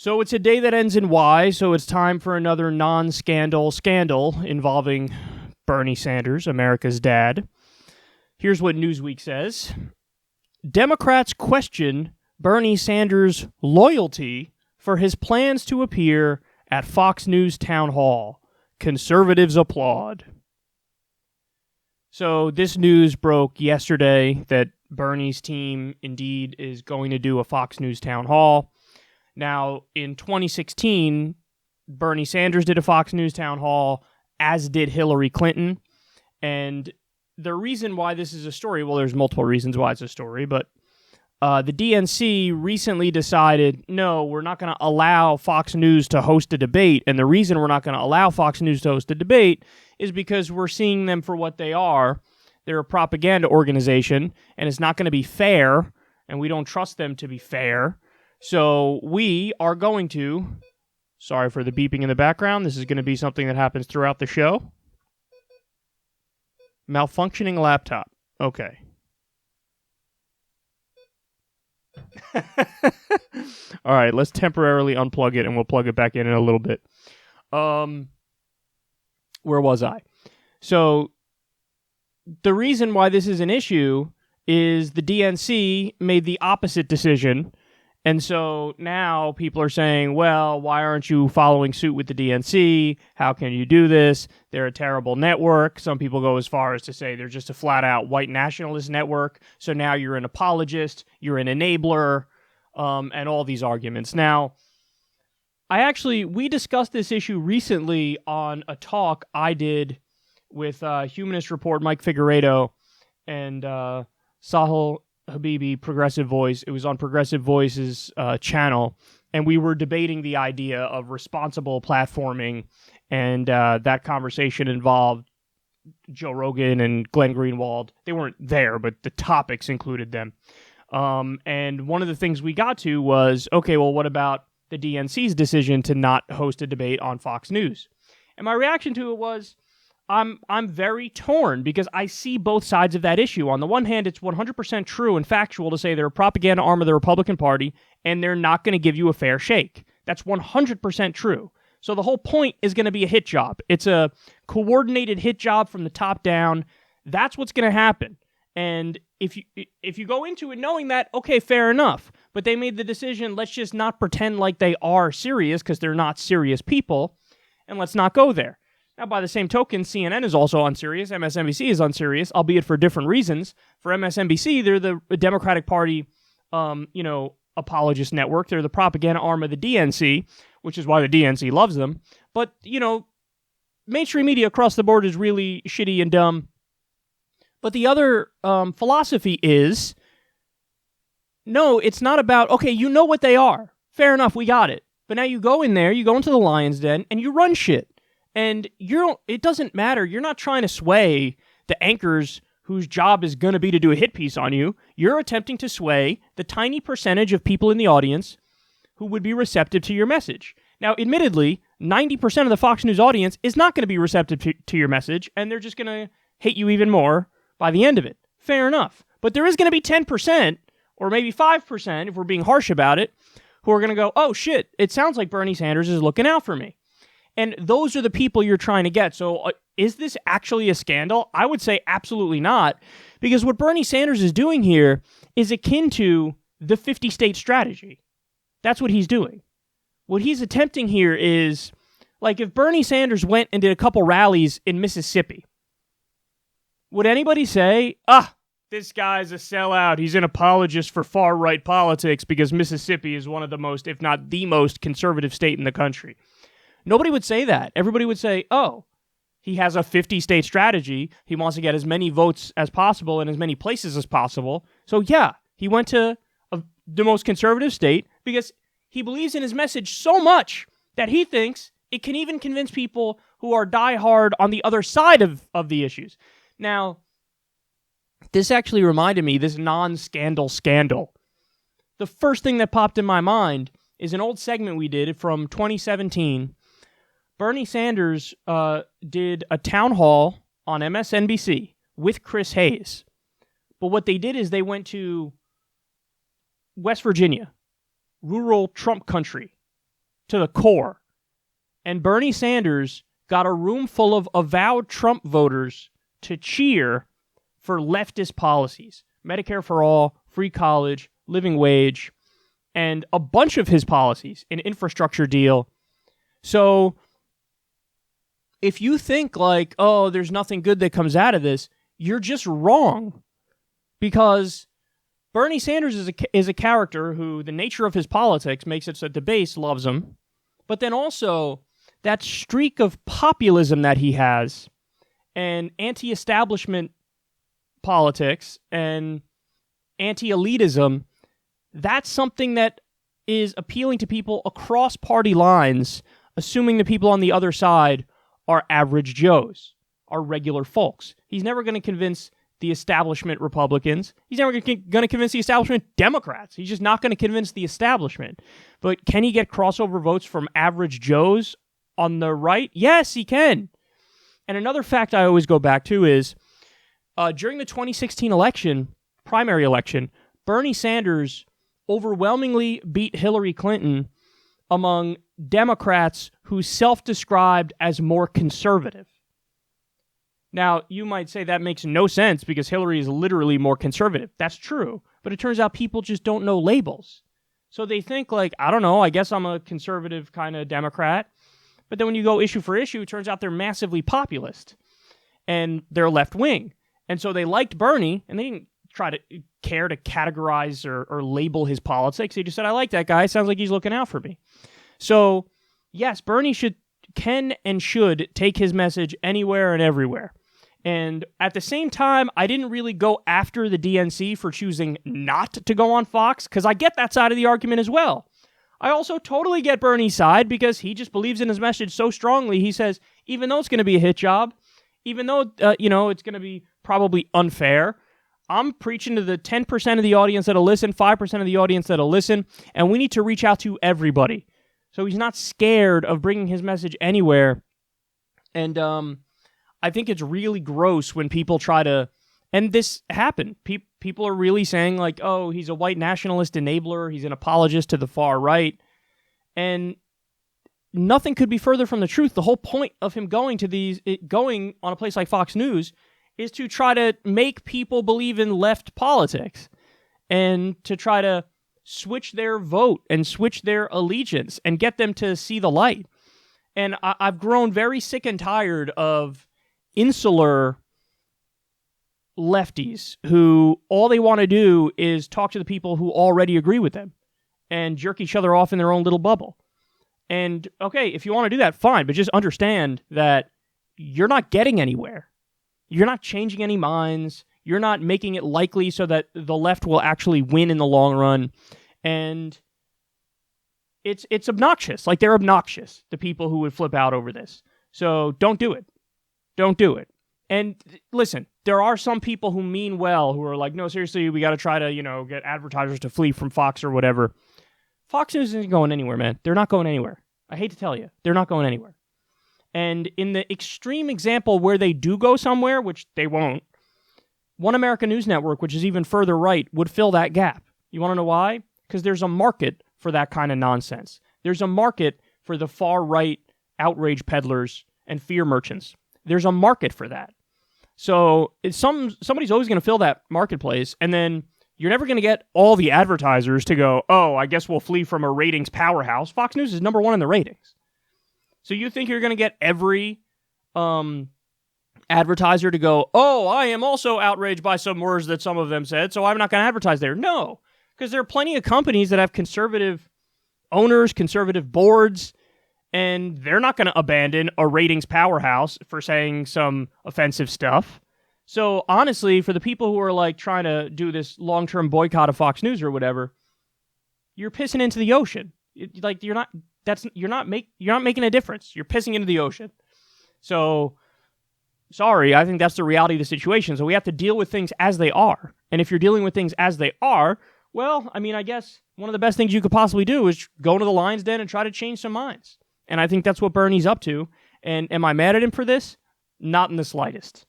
So it's a day that ends in Y, so it's time for another non-scandal scandal involving Bernie Sanders, America's dad. Here's what Newsweek says. Democrats question Bernie Sanders' loyalty for his plans to appear at Fox News Town Hall. Conservatives applaud. So this news broke yesterday that Bernie's team indeed is going to do a Fox News Town Hall. Now, in 2016, Bernie Sanders did a Fox News Town Hall, as did Hillary Clinton. And the reason why this is a story, well, there's multiple reasons why it's a story, but the DNC recently decided, no, we're not going to allow Fox News to host a debate. And the reason we're not going to allow Fox News to host a debate is because we're seeing them for what they are. They're a propaganda organization, and it's not going to be fair, and we don't trust them to be fair. So we are going to, sorry for the beeping in the background, this is going to be something that happens throughout the show. Malfunctioning laptop. Okay. All right, let's temporarily unplug it and we'll plug it back in a little bit. Where was I? So the reason why this is an issue is the DNC made the opposite decision. And so now people are saying, well, why aren't you following suit with the DNC? How can you do this? They're a terrible network. Some people go as far as to say they're just a flat-out white nationalist network. So now you're an apologist, you're an enabler, and all these arguments. Now, we discussed this issue recently on a talk I did with Humanist Report, Mike Figueredo, and Sahil Habibi, Progressive Voice. It was on Progressive Voice's channel, and we were debating the idea of responsible platforming, and that conversation involved Joe Rogan and Glenn Greenwald. They weren't there, but the topics included them. And one of the things we got to was, okay, well, what about the DNC's decision to not host a debate on Fox News? And my reaction to it was, I'm very torn because I see both sides of that issue. On the one hand, it's 100% true and factual to say they're a propaganda arm of the Republican Party and they're not going to give you a fair shake. That's 100% true. So the whole point is going to be a hit job. It's a coordinated hit job from the top down. That's what's going to happen. And if you go into it knowing that, okay, fair enough. But they made the decision, let's just not pretend like they are serious because they're not serious people, and let's not go there. Now, by the same token, CNN is also unserious. MSNBC is unserious, albeit for different reasons. For MSNBC, they're the Democratic Party, apologist network. They're the propaganda arm of the DNC, which is why the DNC loves them. But, mainstream media across the board is really shitty and dumb. But the other philosophy is, no, it's not about, okay, you know what they are. Fair enough, we got it. But now you go in there, you go into the lion's den, and you run shit. And it doesn't matter. You're not trying to sway the anchors whose job is going to be to do a hit piece on you. You're attempting to sway the tiny percentage of people in the audience who would be receptive to your message. Now, admittedly, 90% of the Fox News audience is not going to be receptive to your message, and they're just going to hate you even more by the end of it. Fair enough. But there is going to be 10%, or maybe 5%, if we're being harsh about it, who are going to go, oh shit, it sounds like Bernie Sanders is looking out for me. And those are the people you're trying to get. So is this actually a scandal? I would say absolutely not. Because what Bernie Sanders is doing here is akin to the 50-state strategy. That's what he's doing. What he's attempting here is, like, if Bernie Sanders went and did a couple rallies in Mississippi, would anybody say, this guy's a sellout, he's an apologist for far-right politics because Mississippi is one of the most, if not the most, conservative state in the country? Nobody would say that. Everybody would say, oh, he has a 50-state strategy. He wants to get as many votes as possible in as many places as possible. So yeah, he went to the most conservative state because he believes in his message so much that he thinks it can even convince people who are diehard on the other side of the issues. Now, this actually reminded me, this non-scandal scandal. The first thing that popped in my mind is an old segment we did from 2017. Bernie Sanders did a town hall on MSNBC with Chris Hayes. But what they did is they went to West Virginia, rural Trump country, to the core. And Bernie Sanders got a room full of avowed Trump voters to cheer for leftist policies. Medicare for all, free college, living wage, and a bunch of his policies, an infrastructure deal. So if you think like, oh, there's nothing good that comes out of this, you're just wrong. Because Bernie Sanders is a character who the nature of his politics makes it so the base loves him. But then also that streak of populism that he has and anti-establishment politics and anti-elitism, that's something that is appealing to people across party lines, assuming the people on the other side are average Joes, are regular folks. He's never going to convince the establishment Republicans. He's never going to convince the establishment Democrats. He's just not going to convince the establishment. But can he get crossover votes from average Joes on the right? Yes, he can. And another fact I always go back to is during the 2016 primary election, Bernie Sanders overwhelmingly beat Hillary Clinton among Democrats who self-described as more conservative. Now, you might say that makes no sense because Hillary is literally more conservative. That's true. But it turns out people just don't know labels. So they think like, I don't know, I guess I'm a conservative kind of Democrat. But then when you go issue for issue, it turns out they're massively populist. And they're left-wing. And so they liked Bernie, and they didn't try to care to categorize or label his politics. They just said, I like that guy. Sounds like he's looking out for me. So, yes, Bernie can and should take his message anywhere and everywhere. And at the same time, I didn't really go after the DNC for choosing not to go on Fox, because I get that side of the argument as well. I also totally get Bernie's side because he just believes in his message so strongly. He says, even though it's going to be a hit job, even though, it's going to be probably unfair, I'm preaching to the 10% of the audience that'll listen, 5% of the audience that'll listen, and we need to reach out to everybody. So he's not scared of bringing his message anywhere. And I think it's really gross when people try to, and this happened. People are really saying like, oh, he's a white nationalist enabler. He's an apologist to the far right. And nothing could be further from the truth. The whole point of him going on a place like Fox News is to try to make people believe in left politics and to try to switch their vote and switch their allegiance and get them to see the light. And I've grown very sick and tired of insular lefties who all they want to do is talk to the people who already agree with them and jerk each other off in their own little bubble. And okay, if you want to do that, fine, but just understand that you're not getting anywhere. You're not changing any minds. You're not making it likely so that the left will actually win in the long run. And it's obnoxious. Like, they're obnoxious, the people who would flip out over this. So don't do it. Don't do it. And listen, there are some people who mean well, who are like, no, seriously, we got to try to, get advertisers to flee from Fox or whatever. Fox News isn't going anywhere, man. They're not going anywhere. I hate to tell you. They're not going anywhere. And in the extreme example where they do go somewhere, which they won't, One American News Network, which is even further right, would fill that gap. You want to know why? Because there's a market for that kind of nonsense. There's a market for the far-right outrage peddlers and fear merchants. There's a market for that. So somebody's always going to fill that marketplace, and then you're never going to get all the advertisers to go, oh, I guess we'll flee from a ratings powerhouse. Fox News is number one in the ratings. So you think you're going to get every advertiser to go, oh, I am also outraged by some words that some of them said, so I'm not going to advertise there. No, because there are plenty of companies that have conservative owners, conservative boards, and they're not going to abandon a ratings powerhouse for saying some offensive stuff. So honestly, for the people who are like trying to do this long-term boycott of Fox News or whatever, you're pissing into the ocean. You're not making a difference. You're pissing into the ocean. So sorry, I think that's the reality of the situation. So we have to deal with things as they are. And if you're dealing with things as they are, well, I mean, I guess one of the best things you could possibly do is go into the lion's den and try to change some minds. And I think that's what Bernie's up to. And am I mad at him for this? Not in the slightest.